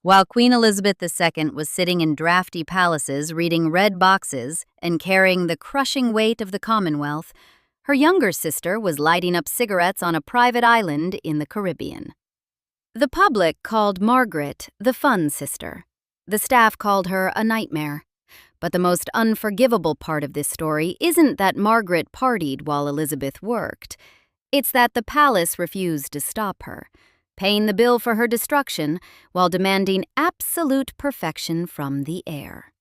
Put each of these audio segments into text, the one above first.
While Queen Elizabeth II was sitting in drafty palaces reading red boxes and carrying the crushing weight of the Commonwealth, her younger sister was lighting up cigarettes on a private island in the Caribbean. The public called Margaret the fun sister. The staff called her a nightmare. But the most unforgivable part of this story isn't that Margaret partied while Elizabeth worked. It's that the palace refused to stop her, paying the bill for her destruction while demanding absolute perfection from the heir.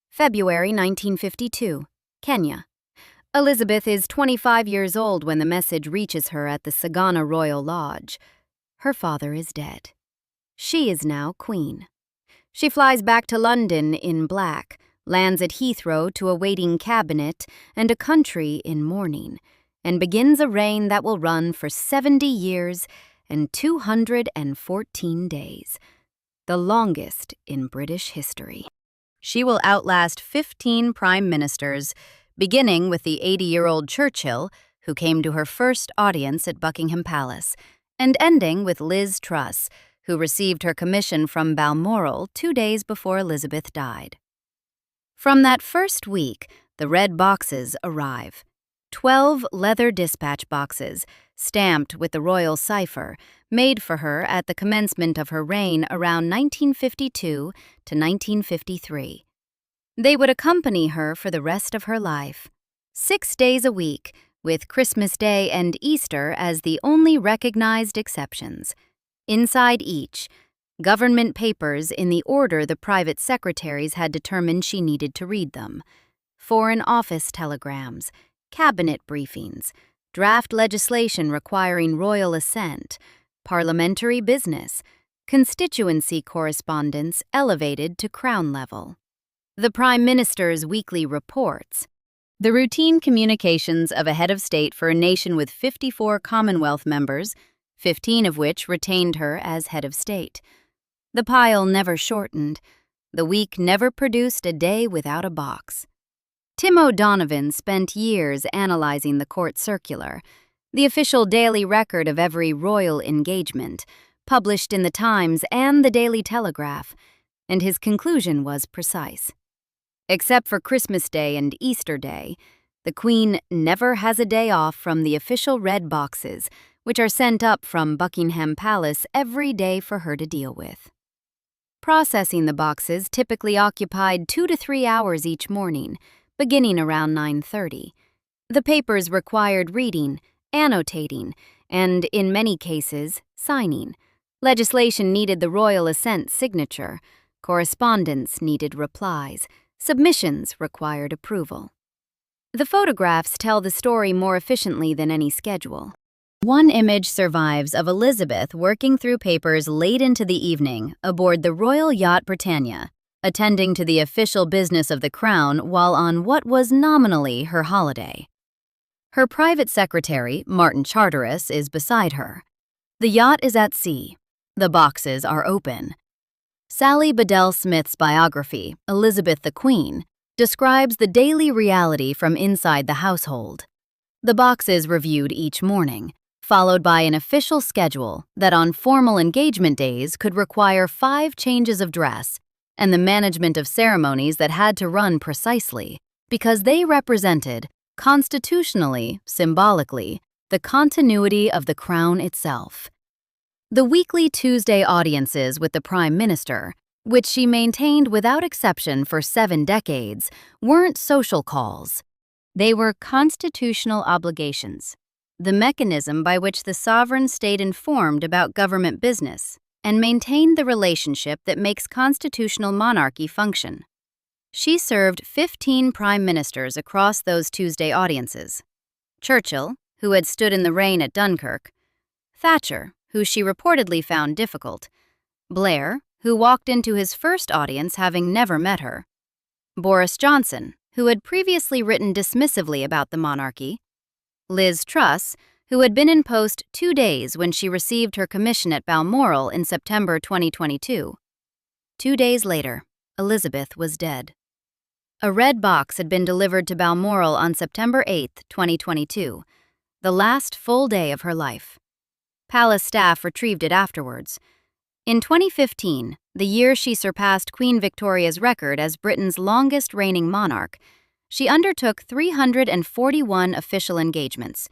February 1952, Kenya. Elizabeth is 25 years old when the message reaches her at the Sagana Royal Lodge. Her father is dead. She is now queen. She flies back to London in black, lands at Heathrow to a waiting cabinet and a country in mourning, and begins a reign that will run for 70 years and 214 days, the longest in British history. She will outlast 15 prime ministers, beginning with the 80-year-old Churchill, who came to her first audience at Buckingham Palace, and ending with Liz Truss, who received her commission from Balmoral 2 days before Elizabeth died. From that first week, the red boxes arrive. 12 leather dispatch boxes, stamped with the royal cipher, made for her at the commencement of her reign around 1952 to 1953. They would accompany her for the rest of her life, 6 days a week, with Christmas Day and Easter as the only recognized exceptions. Inside each, government papers in the order the private secretaries had determined she needed to read them. Foreign Office telegrams, cabinet briefings, draft legislation requiring royal assent, parliamentary business, constituency correspondence elevated to crown level. The Prime Minister's weekly reports, the routine communications of a head of state for a nation with 54 Commonwealth members, 15 of which retained her as head of state. The pile never shortened. The week never produced a day without a box. Tim O'Donovan spent years analyzing the court circular, the official daily record of every royal engagement, published in the Times and the Daily Telegraph, and his conclusion was precise. Except for Christmas Day and Easter Day, the Queen never has a day off from the official red boxes, which are sent up from Buckingham Palace every day for her to deal with. Processing the boxes typically occupied 2 to 3 hours each morning, beginning around 9:30. The papers required reading, annotating, and, in many cases, signing. Legislation needed the royal assent signature. Correspondence needed replies. Submissions required approval. The photographs tell the story more efficiently than any schedule. One image survives of Elizabeth working through papers late into the evening aboard the royal yacht Britannia, attending to the official business of the crown while on what was nominally her holiday. Her private secretary, Martin Charteris, is beside her. The yacht is at sea. The boxes are open. Sally Bedell Smith's biography, Elizabeth the Queen, describes the daily reality from inside the household. The boxes reviewed each morning, followed by an official schedule that on formal engagement days could require 5 changes of dress, and the management of ceremonies that had to run precisely, because they represented, constitutionally, symbolically, the continuity of the crown itself. The weekly Tuesday audiences with the Prime Minister, which she maintained without exception for 7 decades, weren't social calls. They were constitutional obligations, the mechanism by which the sovereign stayed informed about government business and maintained the relationship that makes constitutional monarchy function. She served 15 prime ministers across those Tuesday audiences. Churchill, who had stood in the rain at Dunkirk; Thatcher, who she reportedly found difficult; Blair, who walked into his first audience having never met her; Boris Johnson, who had previously written dismissively about the monarchy; Liz Truss, who had been in post 2 days when she received her commission at Balmoral in September 2022. 2 days later, Elizabeth was dead. A red box had been delivered to Balmoral on September 8, 2022, the last full day of her life. Palace staff retrieved it afterwards. In 2015, the year she surpassed Queen Victoria's record as Britain's longest reigning monarch, she undertook 341 official engagements,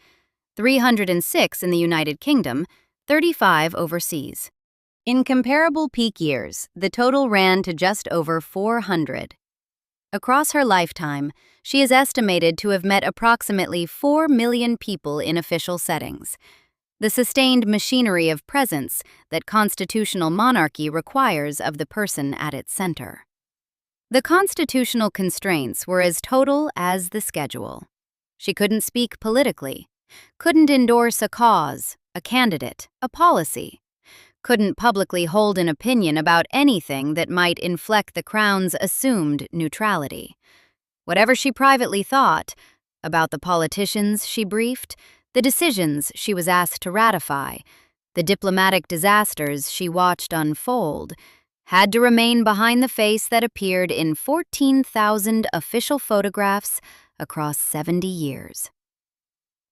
306 in the United Kingdom, 35 overseas. In comparable peak years, the total ran to just over 400. Across her lifetime, she is estimated to have met approximately 4 million people in official settings, the sustained machinery of presence that constitutional monarchy requires of the person at its center. The constitutional constraints were as total as the schedule. She couldn't speak politically, couldn't endorse a cause, a candidate, a policy, couldn't publicly hold an opinion about anything that might inflect the Crown's assumed neutrality. Whatever she privately thought about the politicians she briefed, the decisions she was asked to ratify, the diplomatic disasters she watched unfold, had to remain behind the face that appeared in 14,000 official photographs across 70 years.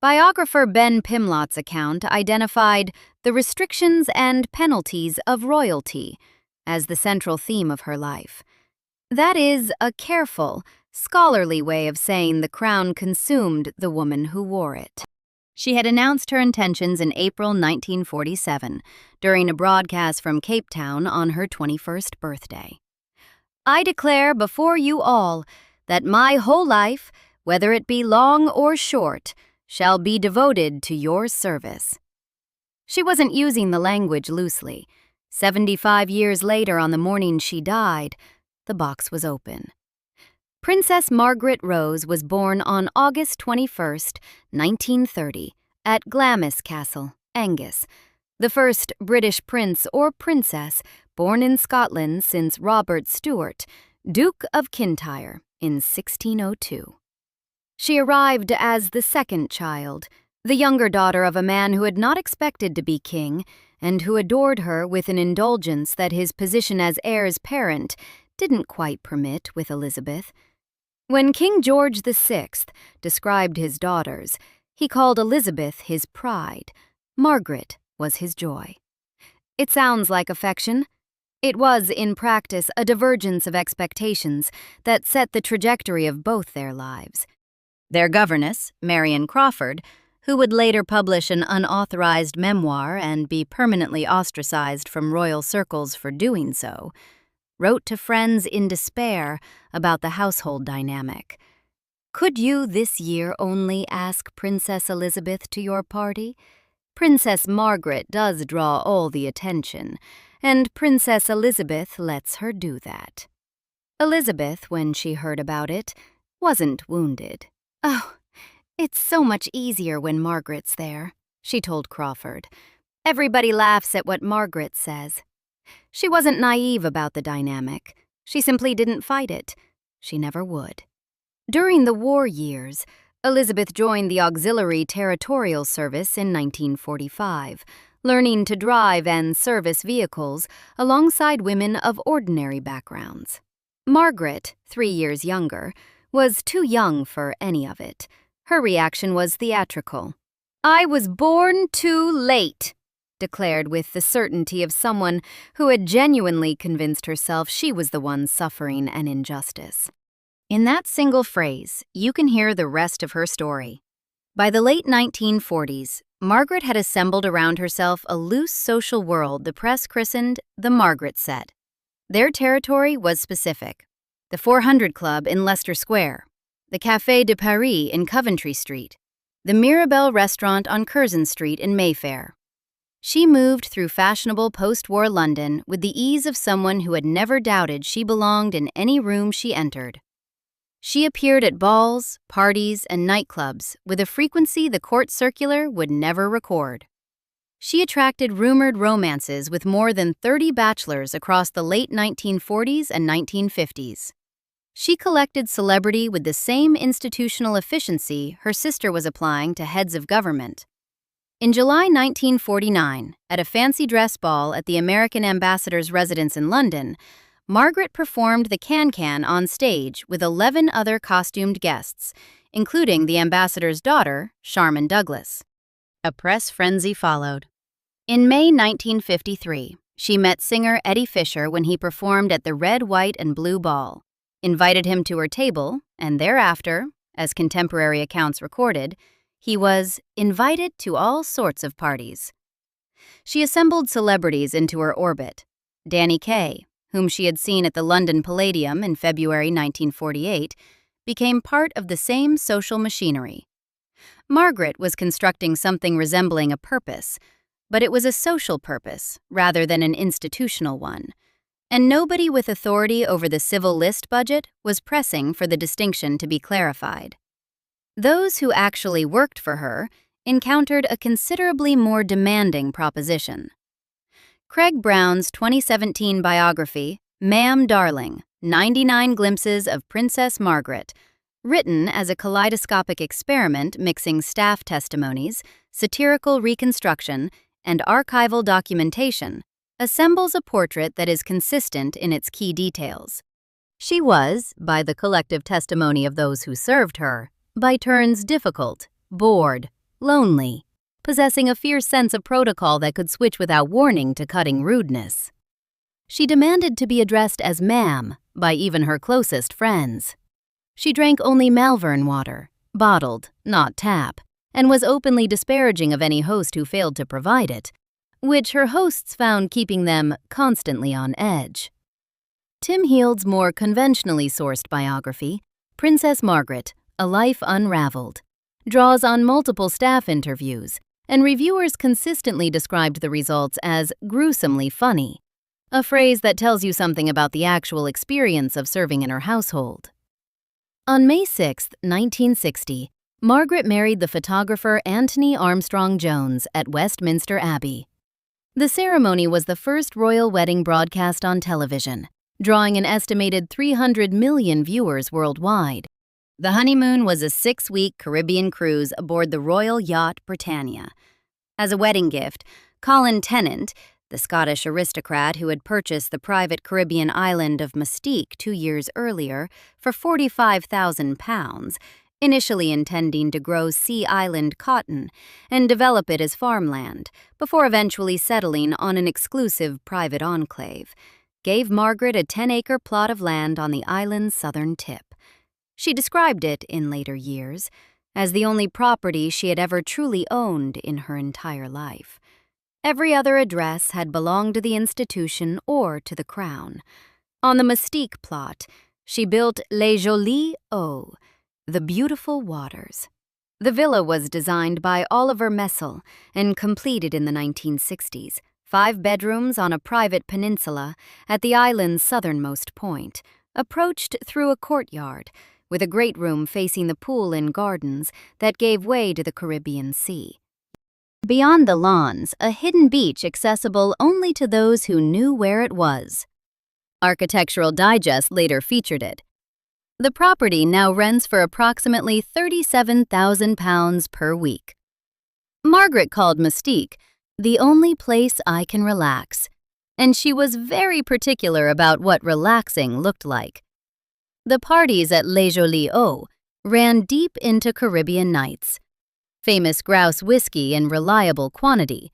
Biographer Ben Pimlott's account identified the restrictions and penalties of royalty as the central theme of her life. That is a careful, scholarly way of saying the crown consumed the woman who wore it. She had announced her intentions in April 1947 during a broadcast from Cape Town on her 21st birthday. "I declare before you all that my whole life, whether it be long or short, shall be devoted to your service." She wasn't using the language loosely. 75 years later, on the morning she died, the box was open. Princess Margaret Rose was born on August 21, 1930, at Glamis Castle, Angus, the first British prince or princess born in Scotland since Robert Stuart, Duke of Kintyre, in 1602. She arrived as the second child, the younger daughter of a man who had not expected to be king and who adored her with an indulgence that his position as heir's parent didn't quite permit with Elizabeth. When King George VI described his daughters, he called Elizabeth his pride. Margaret was his joy. It sounds like affection. It was, in practice, a divergence of expectations that set the trajectory of both their lives. Their governess, Marion Crawford, who would later publish an unauthorized memoir and be permanently ostracized from royal circles for doing so, wrote to friends in despair about the household dynamic. "Could you this year only ask Princess Elizabeth to your party? Princess Margaret does draw all the attention, and Princess Elizabeth lets her do that." Elizabeth, when she heard about it, wasn't wounded. "Oh, it's so much easier when Margaret's there," she told Crawford. "Everybody laughs at what Margaret says." She wasn't naive about the dynamic. She simply didn't fight it. She never would. During the war years, Elizabeth joined the Auxiliary Territorial Service in 1945, learning to drive and service vehicles alongside women of ordinary backgrounds. Margaret, 3 years younger, was too young for any of it. Her reaction was theatrical. "I was born too late," declared with the certainty of someone who had genuinely convinced herself she was the one suffering an injustice. In that single phrase, you can hear the rest of her story. By the late 1940s, Margaret had assembled around herself a loose social world the press christened the Margaret Set. Their territory was specific: the 400 Club in Leicester Square, the Café de Paris in Coventry Street, the Mirabelle Restaurant on Curzon Street in Mayfair. She moved through fashionable post-war London with the ease of someone who had never doubted she belonged in any room she entered. She appeared at balls, parties, and nightclubs with a frequency the court circular would never record. She attracted rumored romances with more than 30 bachelors across the late 1940s and 1950s. She collected celebrity with the same institutional efficiency her sister was applying to heads of government. In July 1949, at a fancy dress ball at the American ambassador's residence in London, Margaret performed the can-can on stage with 11 other costumed guests, including the ambassador's daughter, Sharman Douglas. A press frenzy followed. In May 1953, She met singer Eddie Fisher when he performed at the Red, White, and Blue Ball, invited him to her table, and thereafter, as contemporary accounts recorded, he was invited to all sorts of parties. She assembled celebrities into her orbit. Danny Kaye, whom she had seen at the London Palladium in February 1948, became part of the same social machinery. Margaret was constructing something resembling a purpose, but it was a social purpose rather than an institutional one, and nobody with authority over the civil list budget was pressing for the distinction to be clarified. Those who actually worked for her encountered a considerably more demanding proposition. Craig Brown's 2017 biography, Ma'am Darling, 99 Glimpses of Princess Margaret, written as a kaleidoscopic experiment mixing staff testimonies, satirical reconstruction, and archival documentation, assembles a portrait that is consistent in its key details. She was, by the collective testimony of those who served her, by turns difficult, bored, lonely, possessing a fierce sense of protocol that could switch without warning to cutting rudeness. She demanded to be addressed as ma'am by even her closest friends. She drank only Malvern water, bottled, not tap, and was openly disparaging of any host who failed to provide it, which her hosts found keeping them constantly on edge. Tim Heald's more conventionally sourced biography, Princess Margaret, A Life Unraveled, draws on multiple staff interviews, and reviewers consistently described the results as gruesomely funny, a phrase that tells you something about the actual experience of serving in her household. On May 6, 1960, Margaret married the photographer Anthony Armstrong Jones at Westminster Abbey. The ceremony was the first royal wedding broadcast on television, drawing an estimated 300 million viewers worldwide. The honeymoon was a 6-week Caribbean cruise aboard the royal yacht Britannia. As a wedding gift, Colin Tennant, the Scottish aristocrat who had purchased the private Caribbean island of Mystique 2 years earlier for £45,000, initially intending to grow Sea Island cotton and develop it as farmland, before eventually settling on an exclusive private enclave, gave Margaret a 10-acre plot of land on the island's southern tip. She described it, in later years, as the only property she had ever truly owned in her entire life. Every other address had belonged to the institution or to the crown. On the Mystique plot, she built Les Jolies Eaux, the beautiful waters. The villa was designed by Oliver Messel and completed in the 1960s, 5 bedrooms on a private peninsula at the island's southernmost point, approached through a courtyard, with a great room facing the pool and gardens that gave way to the Caribbean Sea. Beyond the lawns, a hidden beach accessible only to those who knew where it was. Architectural Digest later featured it. The property now rents for approximately £37,000 per week. Margaret called Mystique the only place I can relax, and she was very particular about what relaxing looked like. The parties at Les Jolies Eaux ran deep into Caribbean nights. Famous grouse whiskey in reliable quantity,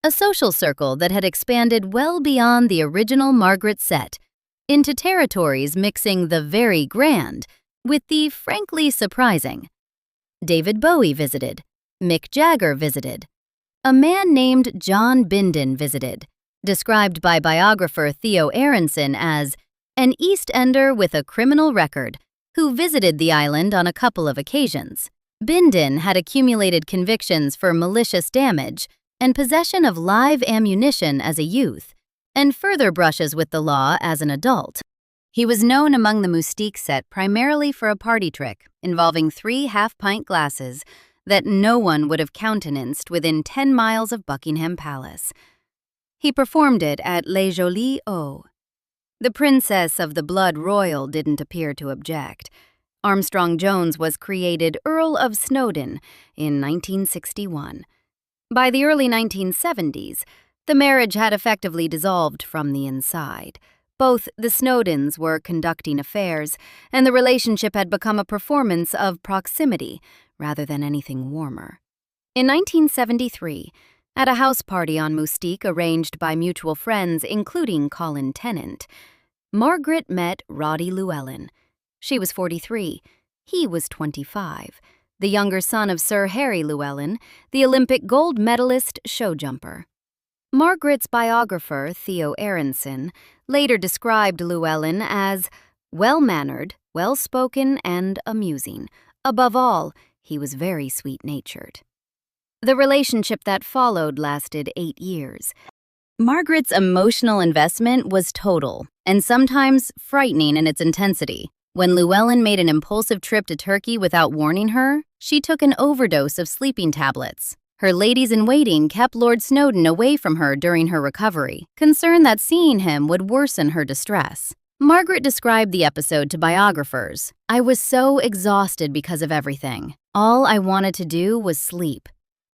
a social circle that had expanded well beyond the original Margaret set, into territories mixing the very grand with the frankly surprising. David Bowie visited, Mick Jagger visited, a man named John Bindon visited, described by biographer Theo Aronson as an East Ender with a criminal record who visited the island on a couple of occasions. Bindon had accumulated convictions for malicious damage and possession of live ammunition as a youth, and further brushes with the law as an adult. He was known among the Mystique set primarily for a party trick involving 3 half-pint glasses that no one would have countenanced within 10 miles of Buckingham Palace. He performed it at Les Jolies Eaux. The princess of the blood royal didn't appear to object. Armstrong Jones was created Earl of Snowdon in 1961. By the early 1970s, the marriage had effectively dissolved from the inside. Both the Snowdons were conducting affairs, and the relationship had become a performance of proximity rather than anything warmer. In 1973, At a house party on Mystique arranged by mutual friends, including Colin Tennant, Margaret met Roddy Llewellyn. She was 43. He was 25, the younger son of Sir Harry Llewellyn, the Olympic gold medalist show jumper. Margaret's biographer, Theo Aronson, later described Llewellyn as well-mannered, well-spoken, and amusing. Above all, he was very sweet-natured. The relationship that followed lasted 8 years. Margaret's emotional investment was total, and sometimes frightening in its intensity. When Llewellyn made an impulsive trip to Turkey without warning her, she took an overdose of sleeping tablets. Her ladies-in-waiting kept Lord Snowdon away from her during her recovery, concerned that seeing him would worsen her distress. Margaret described the episode to biographers. "I was so exhausted because of everything. All I wanted to do was sleep."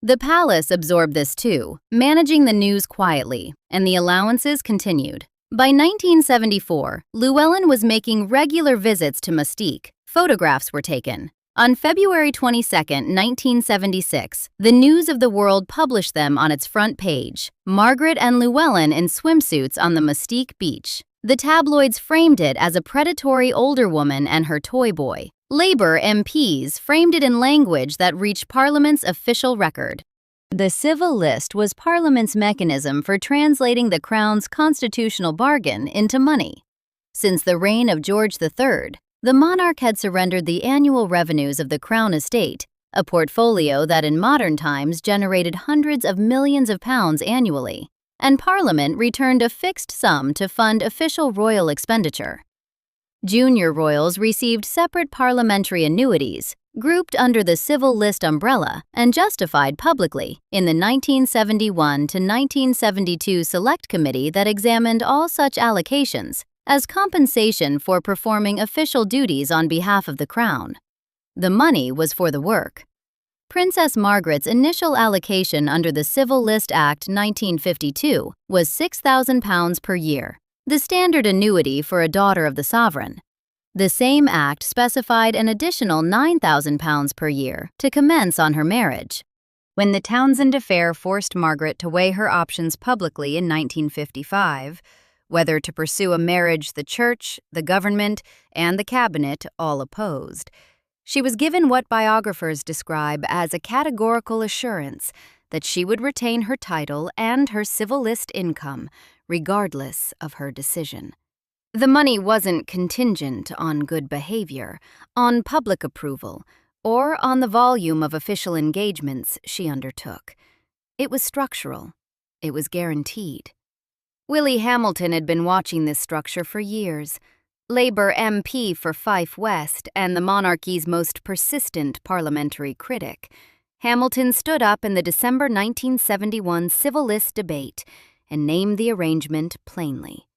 The palace absorbed this too, managing the news quietly, and the allowances continued. By 1974, Llewellyn was making regular visits to Mystique. Photographs were taken. On February 22, 1976, the News of the World published them on its front page. Margaret and Llewellyn in swimsuits on the Mystique beach. The tabloids framed it as a predatory older woman and her toy boy. Labour MPs framed it in language that reached Parliament's official record. The civil list was Parliament's mechanism for translating the Crown's constitutional bargain into money. Since the reign of George III, the monarch had surrendered the annual revenues of the Crown estate, a portfolio that in modern times generated hundreds of millions of pounds annually, and Parliament returned a fixed sum to fund official royal expenditure. Junior royals received separate parliamentary annuities, grouped under the civil list umbrella and justified publicly in the 1971 to 1972 Select Committee that examined all such allocations as compensation for performing official duties on behalf of the Crown. The money was for the work. Princess Margaret's initial allocation under the Civil List Act 1952 was £6,000 per year, the standard annuity for a daughter of the sovereign. The same act specified an additional £9,000 per year to commence on her marriage. When the Townshend affair forced Margaret to weigh her options publicly in 1955, whether to pursue a marriage the church, the government, and the cabinet all opposed, she was given what biographers describe as a categorical assurance that she would retain her title and her civil list income, regardless of her decision. The money wasn't contingent on good behavior, on public approval, or on the volume of official engagements she undertook. It was structural. It was guaranteed. Willie Hamilton had been watching this structure for years. Labour MP for Fife West and the monarchy's most persistent parliamentary critic, Hamilton stood up in the December 1971 Civil List debate and named the arrangement plainly.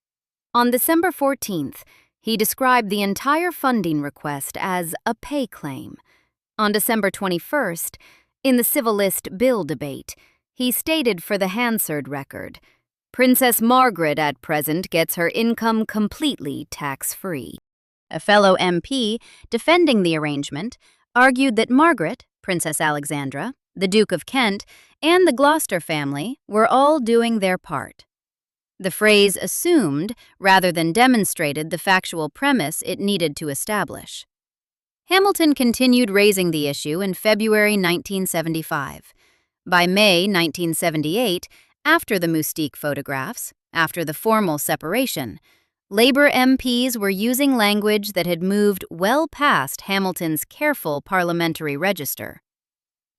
On December 14th, he described the entire funding request as a pay claim. On December 21st, in the Civil List bill debate, he stated for the Hansard record, "Princess Margaret at present gets her income completely tax-free." A fellow MP, defending the arrangement, argued that Margaret, Princess Alexandra, the Duke of Kent, and the Gloucester family were all doing their part. The phrase assumed rather than demonstrated the factual premise it needed to establish. Hamilton continued raising the issue in February 1975. By May 1978, after the Mystique photographs, after the formal separation, Labour MPs were using language that had moved well past Hamilton's careful parliamentary register.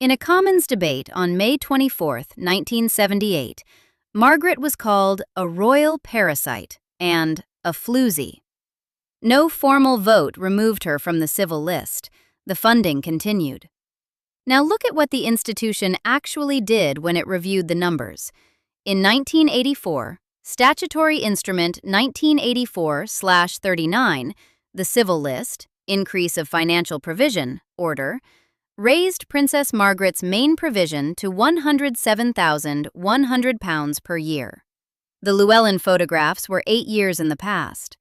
In a Commons debate on May 24, 1978, Margaret was called a royal parasite and a floozy. No formal vote removed her from the civil list. The funding continued. Now look at what the institution actually did when it reviewed the numbers. In 1984, Statutory Instrument 1984/39, the Civil List, Increase of Financial Provision, Order, raised Princess Margaret's main provision to £107,100 per year. The Llewellyn photographs were 8 years in the past.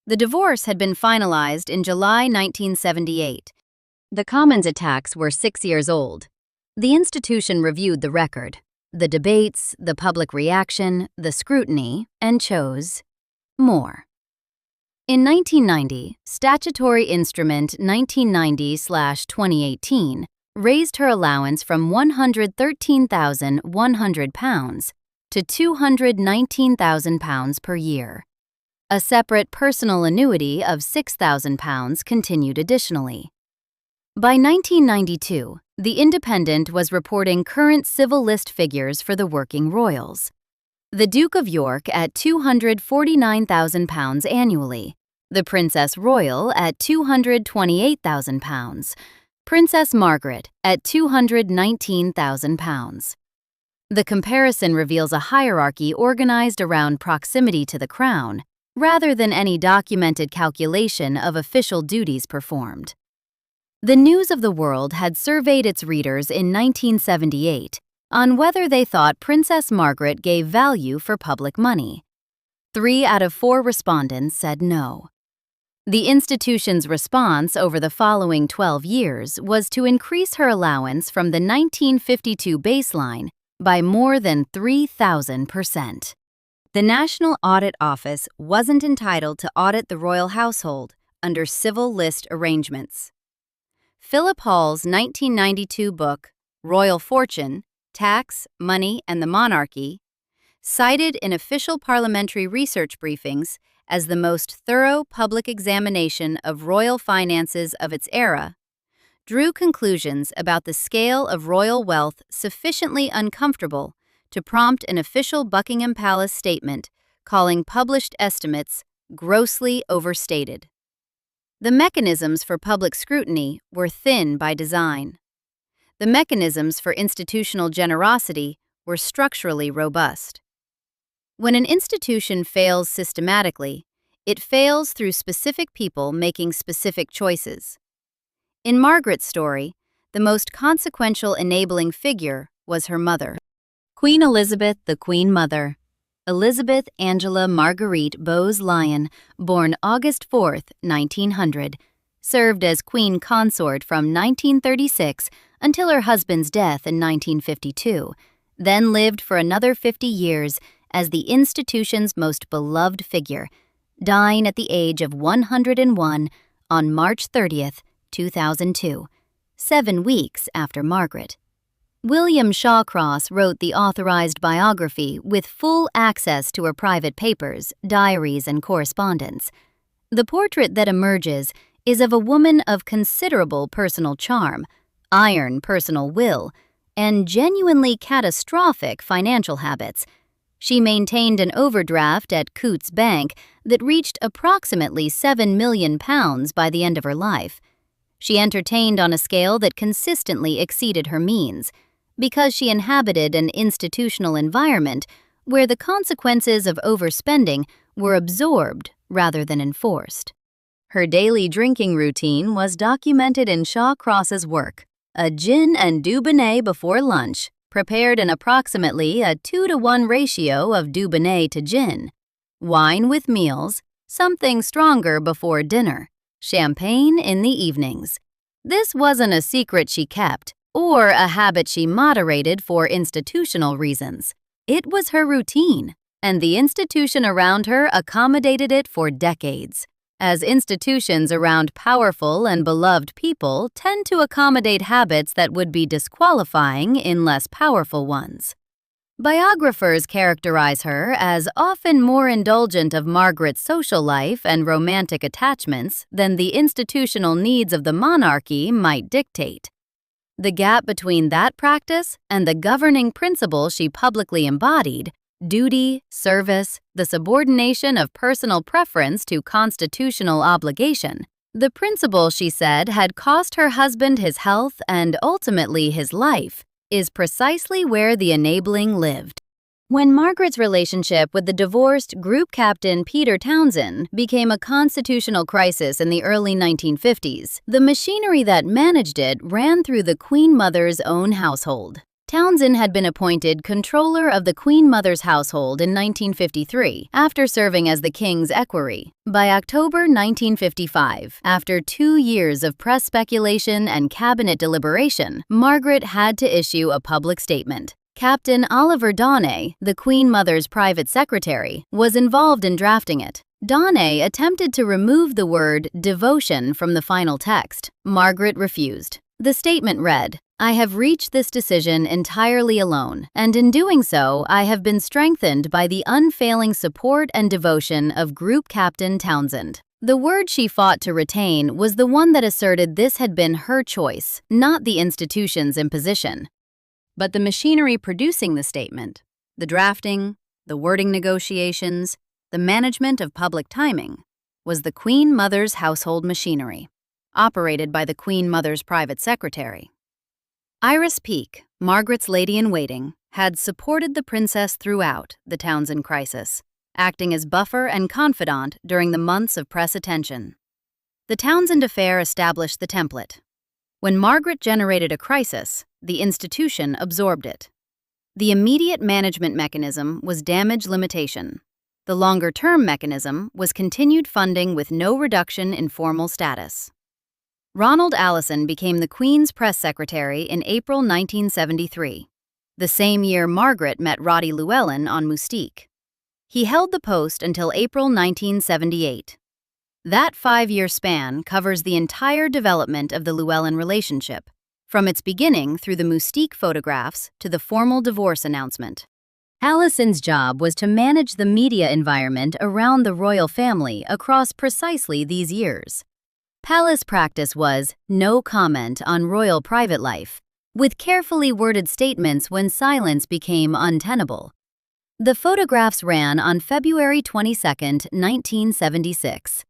The divorce had been finalized in July 1978. The Commons attacks were 6 years old. The institution reviewed the record. the debates, the public reaction, the scrutiny, and chose more. In 1990, Statutory Instrument 1990/2018 raised her allowance from £113,100 to £219,000 per year. A separate personal annuity of £6,000 continued additionally. By 1992, The Independent was reporting current civil list figures for the working royals. The Duke of York at £249,000 annually, the Princess Royal at £228,000, Princess Margaret at £219,000. The comparison reveals a hierarchy organized around proximity to the crown, rather than any documented calculation of official duties performed. The News of the World had surveyed its readers in 1978 on whether they thought Princess Margaret gave value for public money. 3 out of 4 respondents said no. The institution's response over the following 12 years was to increase her allowance from the 1952 baseline by more than 3,000%. The National Audit Office wasn't entitled to audit the royal household under civil list arrangements. Philip Hall's 1992 book, Royal Fortune, Tax, Money, and the Monarchy, cited in official parliamentary research briefings as the most thorough public examination of royal finances of its era, drew conclusions about the scale of royal wealth sufficiently uncomfortable to prompt an official Buckingham Palace statement calling published estimates grossly overstated. The mechanisms for public scrutiny were thin by design. The mechanisms for institutional generosity were structurally robust. When an institution fails systematically, it fails through specific people making specific choices. In Margaret's story, the most consequential enabling figure was her mother. Queen Elizabeth, the Queen Mother. Elizabeth Angela Marguerite Bowes-Lyon, born August 4, 1900, served as Queen Consort from 1936 until her husband's death in 1952, then lived for another 50 years as the institution's most beloved figure, dying at the age of 101 on March 30, 2002, 7 weeks after Margaret. William Shawcross wrote the authorized biography with full access to her private papers, diaries, and correspondence. The portrait that emerges is of a woman of considerable personal charm, iron personal will, and genuinely catastrophic financial habits. She maintained an overdraft at Coutts Bank that reached approximately £7 million by the end of her life. She entertained on a scale that consistently exceeded her means, because she inhabited an institutional environment where the consequences of overspending were absorbed rather than enforced. Her daily drinking routine was documented in Shawcross's work, A Gin and Dubonnet Before Lunch, prepared in approximately a 2-to-1 ratio of Dubonnet to gin, wine with meals, something stronger before dinner, champagne in the evenings. This wasn't a secret she kept, or a habit she moderated for institutional reasons. It was her routine, and the institution around her accommodated it for decades, as institutions around powerful and beloved people tend to accommodate habits that would be disqualifying in less powerful ones. Biographers characterize her as often more indulgent of Margaret's social life and romantic attachments than the institutional needs of the monarchy might dictate. The gap between that practice and the governing principle she publicly embodied, duty, service, the subordination of personal preference to constitutional obligation, the principle she said had cost her husband his health and ultimately his life, is precisely where the enabling lived. When Margaret's relationship with the divorced group captain Peter Townsend became a constitutional crisis in the early 1950s, the machinery that managed it ran through the Queen Mother's own household. Townsend had been appointed controller of the Queen Mother's household in 1953 after serving as the King's equerry. By October 1955, after 2 years of press speculation and cabinet deliberation, Margaret had to issue a public statement, Captain Oliver Donnay, the Queen Mother's private secretary, was involved in drafting it. Donnay attempted to remove the word devotion from the final text. Margaret refused. The statement read, "I have reached this decision entirely alone, and in doing so, I have been strengthened by the unfailing support and devotion of Group Captain Townsend." The word she fought to retain was the one that asserted this had been her choice, not the institution's imposition. But the machinery producing the statement, the drafting, the wording negotiations, the management of public timing, was the Queen Mother's household machinery, operated by the Queen Mother's private secretary. Iris Peake, Margaret's lady-in-waiting, had supported the princess throughout the Townsend crisis, acting as buffer and confidant during the months of press attention. The Townsend affair established the template. When Margaret generated a crisis, the institution absorbed it. The immediate management mechanism was damage limitation. The longer-term mechanism was continued funding with no reduction in formal status. Ronald Allison became the Queen's press secretary in April 1973, the same year Margaret met Roddy Llewellyn on Mystique. He held the post until April 1978. That 5-year span covers the entire development of the Llewellyn relationship, from its beginning through the Mystique photographs to the formal divorce announcement. Allison's job was to manage the media environment around the royal family across precisely these years. Palace practice was no comment on royal private life, with carefully worded statements when silence became untenable. The photographs ran on February 22, 1976.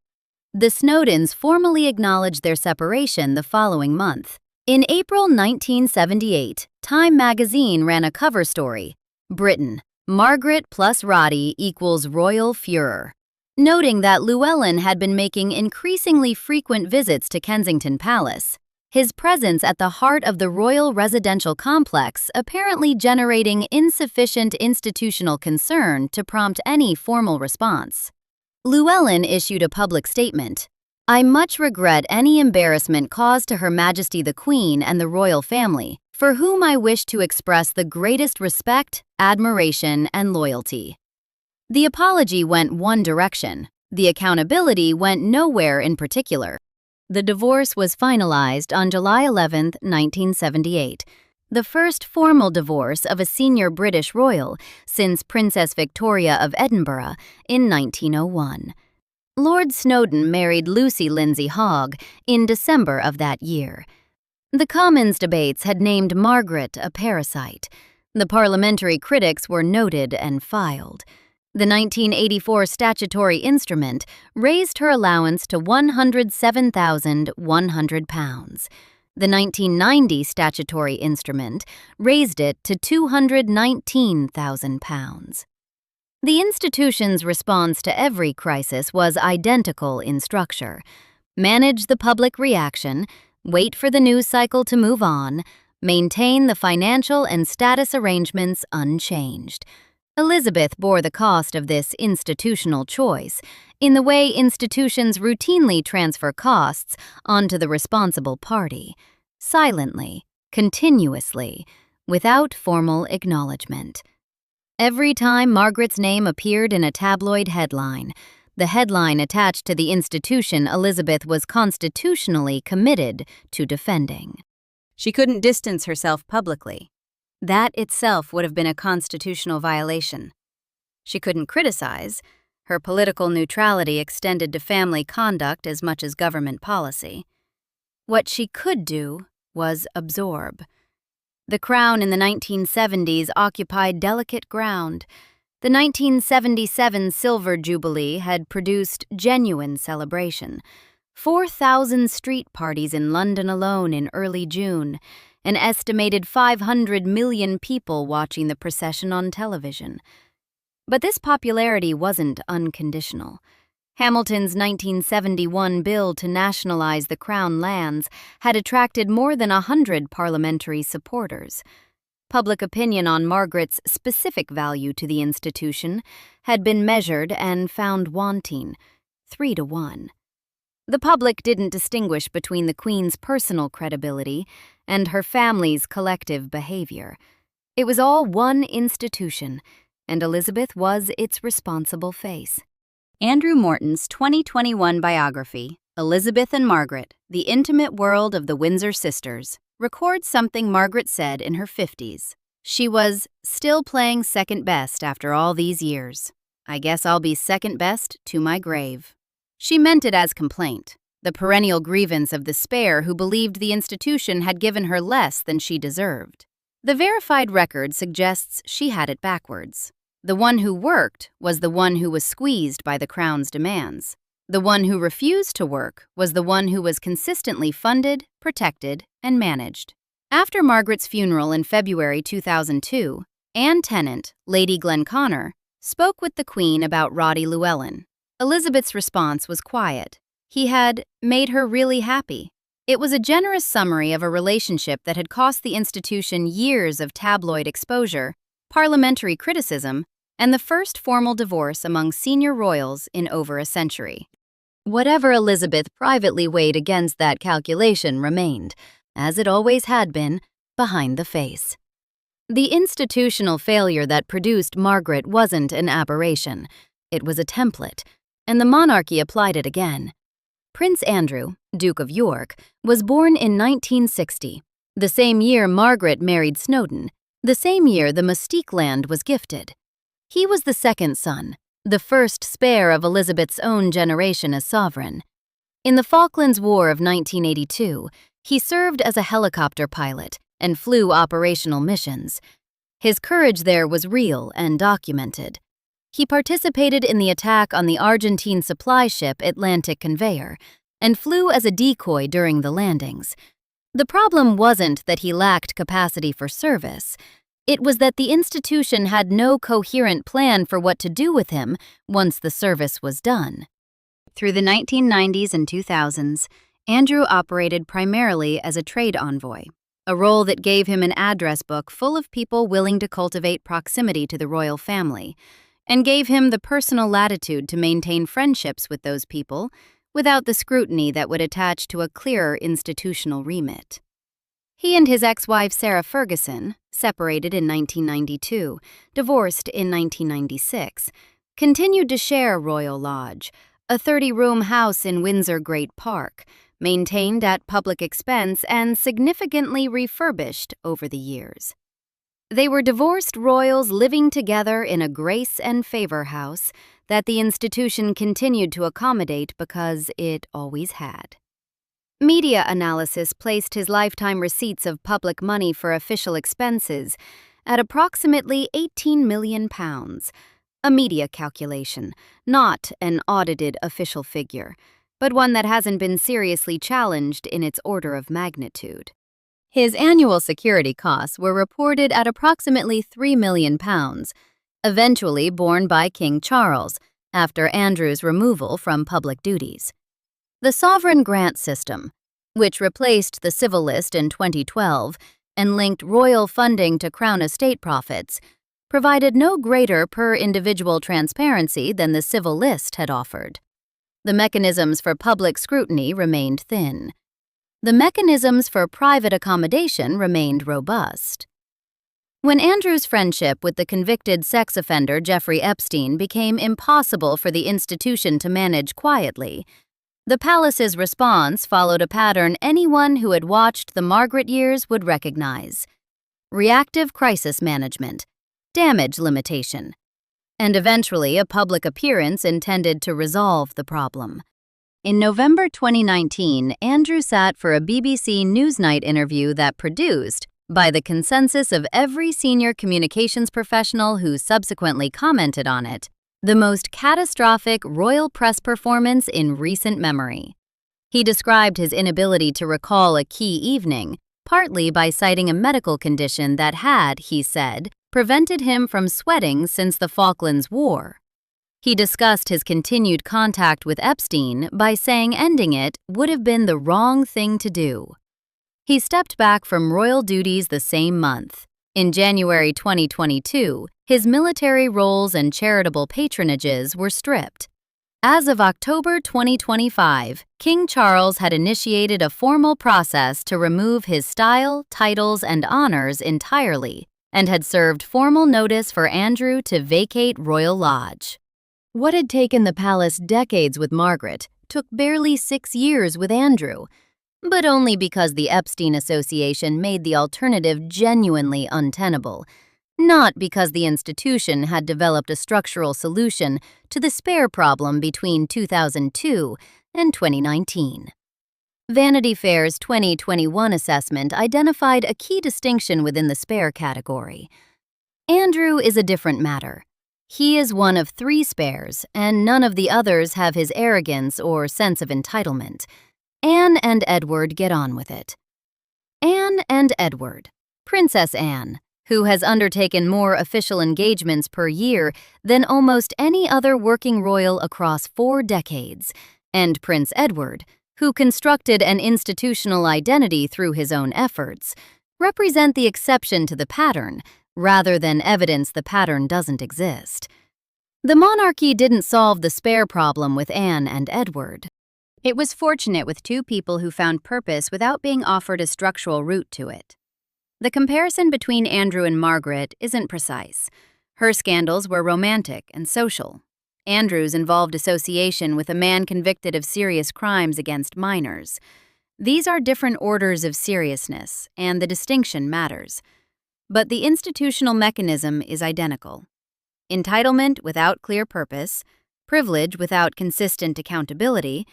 The Snowdons formally acknowledged their separation the following month. In April 1978, Time magazine ran a cover story, Britain, Margaret plus Roddy equals royal furor, noting that Llewellyn had been making increasingly frequent visits to Kensington Palace, his presence at the heart of the royal residential complex apparently generating insufficient institutional concern to prompt any formal response. Llewellyn issued a public statement, "I much regret any embarrassment caused to Her Majesty the Queen and the royal family, for whom I wish to express the greatest respect, admiration, and loyalty." The apology went one direction. The accountability went nowhere in particular. The divorce was finalized on July 11, 1978, the first formal divorce of a senior British royal since Princess Victoria of Edinburgh in 1901. Lord Snowdon married Lucy Lindsay Hogg in December of that year. The Commons debates had named Margaret a parasite. The parliamentary critics were noted and filed. The 1984 statutory instrument raised her allowance to £107,100. The 1990 statutory instrument raised it to £219,000. The institution's response to every crisis was identical in structure. Manage the public reaction, wait for the news cycle to move on, maintain the financial and status arrangements unchanged. Elizabeth bore the cost of this institutional choice in the way institutions routinely transfer costs onto the responsible party, silently, continuously, without formal acknowledgement. Every time Margaret's name appeared in a tabloid headline, the headline attached to the institution Elizabeth was constitutionally committed to defending. She couldn't distance herself publicly. That itself would have been a constitutional violation. She couldn't criticize. Her political neutrality extended to family conduct as much as government policy. What she could do was absorb. The Crown in the 1970s occupied delicate ground. The 1977 Silver Jubilee had produced genuine celebration. 4,000 street parties in London alone in early June, an estimated 500 million people watching the procession on television. But this popularity wasn't unconditional. Hamilton's 1971 bill to nationalize the Crown lands had attracted more than 100 parliamentary supporters. Public opinion on Margaret's specific value to the institution had been measured and found wanting, 3-1. The public didn't distinguish between the Queen's personal credibility and her family's collective behavior. It was all one institution, and Elizabeth was its responsible face. Andrew Morton's 2021 biography, Elizabeth and Margaret, The Intimate World of the Windsor Sisters, records something Margaret said in her 50s. She was still playing second best after all these years. I guess I'll be second best to my grave. She meant it as complaint, the perennial grievance of the spare who believed the institution had given her less than she deserved. The verified record suggests she had it backwards. The one who worked was the one who was squeezed by the Crown's demands. The one who refused to work was the one who was consistently funded, protected, and managed. After Margaret's funeral in February 2002, Anne Tennant, Lady Glenconner, spoke with the Queen about Roddy Llewellyn. Elizabeth's response was quiet. He had made her really happy. It was a generous summary of a relationship that had cost the institution years of tabloid exposure, parliamentary criticism, and the first formal divorce among senior royals in over a century. Whatever Elizabeth privately weighed against that calculation remained, as it always had been, behind the face. The institutional failure that produced Margaret wasn't an aberration. It was a template, and the monarchy applied it again. Prince Andrew, Duke of York, was born in 1960, the same year Margaret married Snowdon, the same year the Mystique land was gifted. He was the second son, the first spare of Elizabeth's own generation as sovereign. In the Falklands War of 1982, he served as a helicopter pilot and flew operational missions. His courage there was real and documented. He participated in the attack on the Argentine supply ship Atlantic Conveyor and flew as a decoy during the landings. The problem wasn't that he lacked capacity for service. It was that the institution had no coherent plan for what to do with him once the service was done. Through the 1990s and 2000s, Andrew operated primarily as a trade envoy, a role that gave him an address book full of people willing to cultivate proximity to the royal family, and gave him the personal latitude to maintain friendships with those people without the scrutiny that would attach to a clearer institutional remit. He and his ex-wife Sarah Ferguson, separated in 1992, divorced in 1996, continued to share Royal Lodge, a 30-room house in Windsor Great Park, maintained at public expense and significantly refurbished over the years. They were divorced royals living together in a grace and favor house that the institution continued to accommodate because it always had. Media analysis placed his lifetime receipts of public money for official expenses at approximately £18 million, a media calculation, not an audited official figure, but one that hasn't been seriously challenged in its order of magnitude. His annual security costs were reported at approximately £3 million, eventually borne by King Charles after Andrew's removal from public duties. The sovereign grant system, which replaced the civil list in 2012 and linked royal funding to Crown estate profits, provided no greater per-individual transparency than the civil list had offered. The mechanisms for public scrutiny remained thin. The mechanisms for private accommodation remained robust. When Andrew's friendship with the convicted sex offender Jeffrey Epstein became impossible for the institution to manage quietly, the palace's response followed a pattern anyone who had watched the Margaret years would recognize: reactive crisis management, damage limitation, and eventually a public appearance intended to resolve the problem. In November 2019, Andrew sat for a BBC Newsnight interview that produced, by the consensus of every senior communications professional who subsequently commented on it, the most catastrophic royal press performance in recent memory. He described his inability to recall a key evening, partly by citing a medical condition that had, he said, prevented him from sweating since the Falklands War. He discussed his continued contact with Epstein by saying ending it would have been the wrong thing to do. He stepped back from royal duties the same month. In January 2022, his military roles and charitable patronages were stripped. As of October 2025, King Charles had initiated a formal process to remove his style, titles, and honors entirely, and had served formal notice for Andrew to vacate Royal Lodge. What had taken the palace decades with Margaret took barely 6 years with Andrew, but only because the Epstein Association made the alternative genuinely untenable, not because the institution had developed a structural solution to the spare problem between 2002 and 2019. Vanity Fair's 2021 assessment identified a key distinction within the spare category. Andrew is a different matter. He is one of 3 spares, and none of the others have his arrogance or sense of entitlement. Anne and Edward get on with it. Anne and Edward, Princess Anne, who has undertaken more official engagements per year than almost any other working royal across 4 decades, and Prince Edward, who constructed an institutional identity through his own efforts, represent the exception to the pattern rather than evidence the pattern doesn't exist. The monarchy didn't solve the spare problem with Anne and Edward. It was fortunate with 2 people who found purpose without being offered a structural route to it. The comparison between Andrew and Margaret isn't precise. Her scandals were romantic and social. Andrew's involved association with a man convicted of serious crimes against minors. These are different orders of seriousness, and the distinction matters. But the institutional mechanism is identical. Entitlement without clear purpose, privilege without consistent accountability,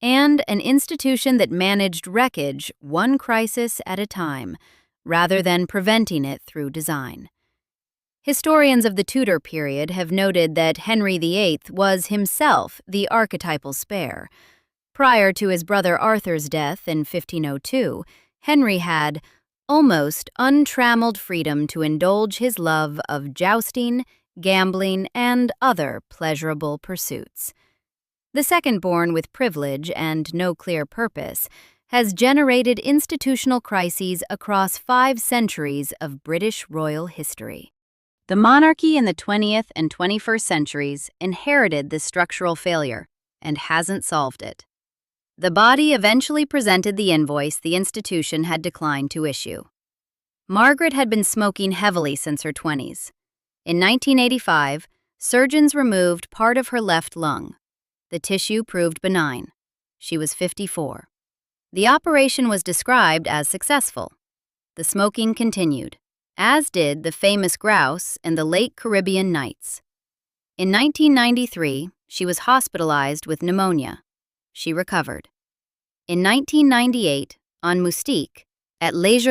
and an institution that managed wreckage one crisis at a time, rather than preventing it through design. Historians of the Tudor period have noted that Henry VIII was himself the archetypal spare. Prior to his brother Arthur's death in 1502, Henry had almost untrammeled freedom to indulge his love of jousting, gambling, and other pleasurable pursuits. The second-born with privilege and no clear purpose has generated institutional crises across 5 centuries of British royal history. The monarchy in the 20th and 21st centuries inherited this structural failure and hasn't solved it. The body eventually presented the invoice the institution had declined to issue. Margaret had been smoking heavily since her 20s. In 1985, surgeons removed part of her left lung. The tissue proved benign. She was 54. The operation was described as successful. The smoking continued, as did the famous grouse and the late Caribbean nights. In 1993, she was hospitalized with pneumonia. She recovered. In 1998, on Mystique, at Les,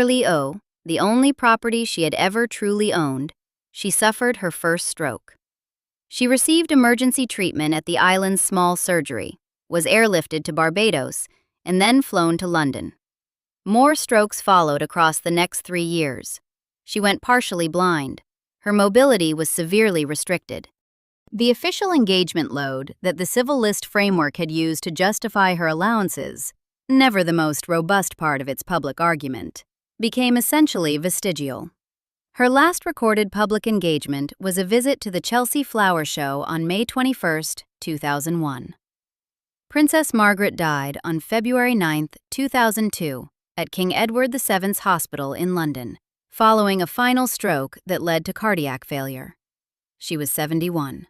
the only property she had ever truly owned, she suffered her first stroke. She received emergency treatment at the island's small surgery, was airlifted to Barbados, and then flown to London. More strokes followed across the next 3 years. She went partially blind. Her mobility was severely restricted. The official engagement load that the civil list framework had used to justify her allowances, never the most robust part of its public argument, became essentially vestigial. Her last recorded public engagement was a visit to the Chelsea Flower Show on May 21, 2001. Princess Margaret died on February 9, 2002, at King Edward VII's Hospital in London, following a final stroke that led to cardiac failure. She was 71.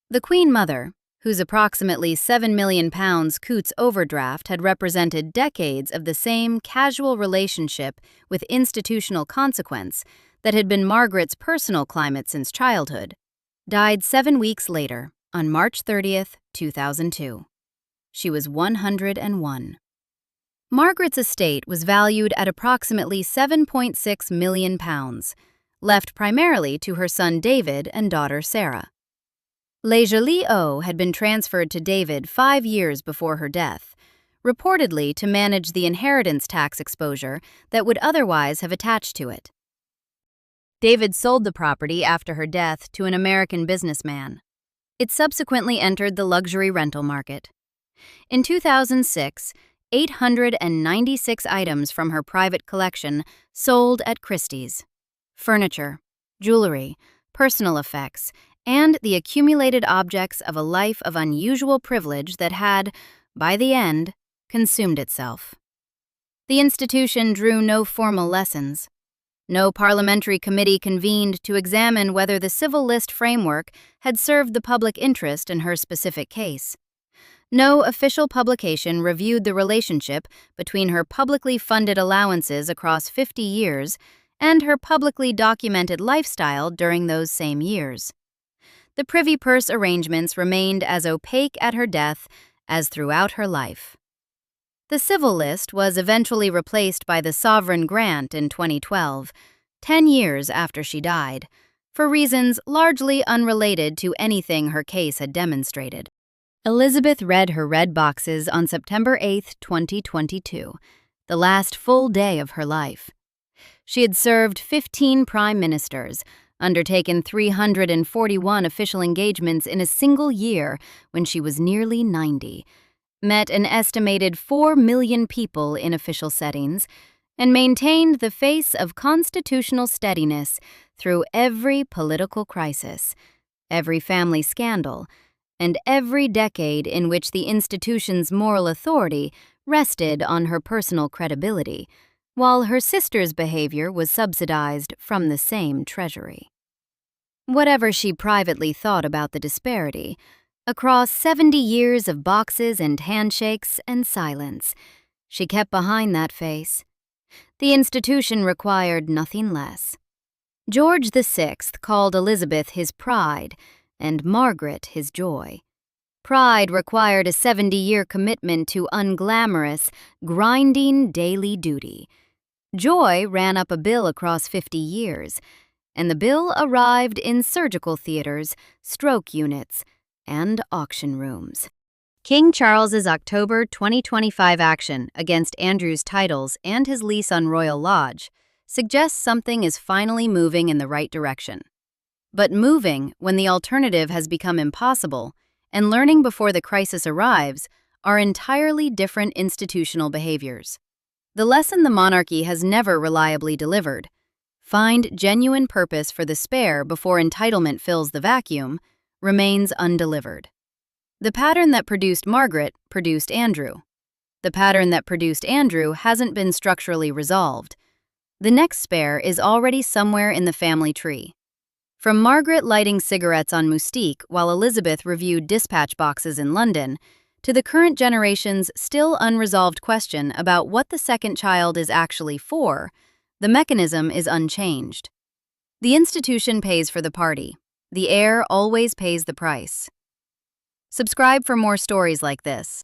The Queen Mother, whose approximately £7 million Coutts overdraft had represented decades of the same casual relationship with institutional consequence that had been Margaret's personal climate since childhood, died 7 weeks later, on March 30, 2002. She was 101. Margaret's estate was valued at approximately £7.6 million, left primarily to her son David and daughter Sarah. Les had been transferred to David 5 years before her death, reportedly to manage the inheritance tax exposure that would otherwise have attached to it. David sold the property after her death to an American businessman. It subsequently entered the luxury rental market. In 2006, 896 items from her private collection sold at Christie's. Furniture, jewelry, personal effects, and the accumulated objects of a life of unusual privilege that had, by the end, consumed itself. The institution drew no formal lessons. No parliamentary committee convened to examine whether the civil list framework had served the public interest in her specific case. No official publication reviewed the relationship between her publicly funded allowances across 50 years and her publicly documented lifestyle during those same years. The privy purse arrangements remained as opaque at her death as throughout her life. The civil list was eventually replaced by the sovereign grant in 2012, 10 years after she died, for reasons largely unrelated to anything her case had demonstrated. Elizabeth read her red boxes on September 8, 2022, the last full day of her life. She had served 15 prime ministers, undertaken 341 official engagements in a single year when she was nearly 90, met an estimated 4 million people in official settings, and maintained the face of constitutional steadiness through every political crisis, every family scandal, and every decade in which the institution's moral authority rested on her personal credibility, while her sister's behavior was subsidized from the same treasury. Whatever she privately thought about the disparity, across 70 years of boxes and handshakes and silence, she kept behind that face. The institution required nothing less. George VI called Elizabeth his pride and Margaret his joy. Pride required a 70-year commitment to unglamorous, grinding daily duty. Joy ran up a bill across 50 years, and the bill arrived in surgical theaters, stroke units, and auction rooms. King Charles's October 2025 action against Andrew's titles and his lease on Royal Lodge suggests something is finally moving in the right direction. But moving when the alternative has become impossible and learning before the crisis arrives are entirely different institutional behaviors. The lesson the monarchy has never reliably delivered, find genuine purpose for the spare before entitlement fills the vacuum, remains undelivered. The pattern that produced Margaret produced Andrew. The pattern that produced Andrew hasn't been structurally resolved. The next spare is already somewhere in the family tree. From Margaret lighting cigarettes on Mystique while Elizabeth reviewed dispatch boxes in London, to the current generation's still unresolved question about what the second child is actually for, the mechanism is unchanged. The institution pays for the party. The heir always pays the price. Subscribe for more stories like this.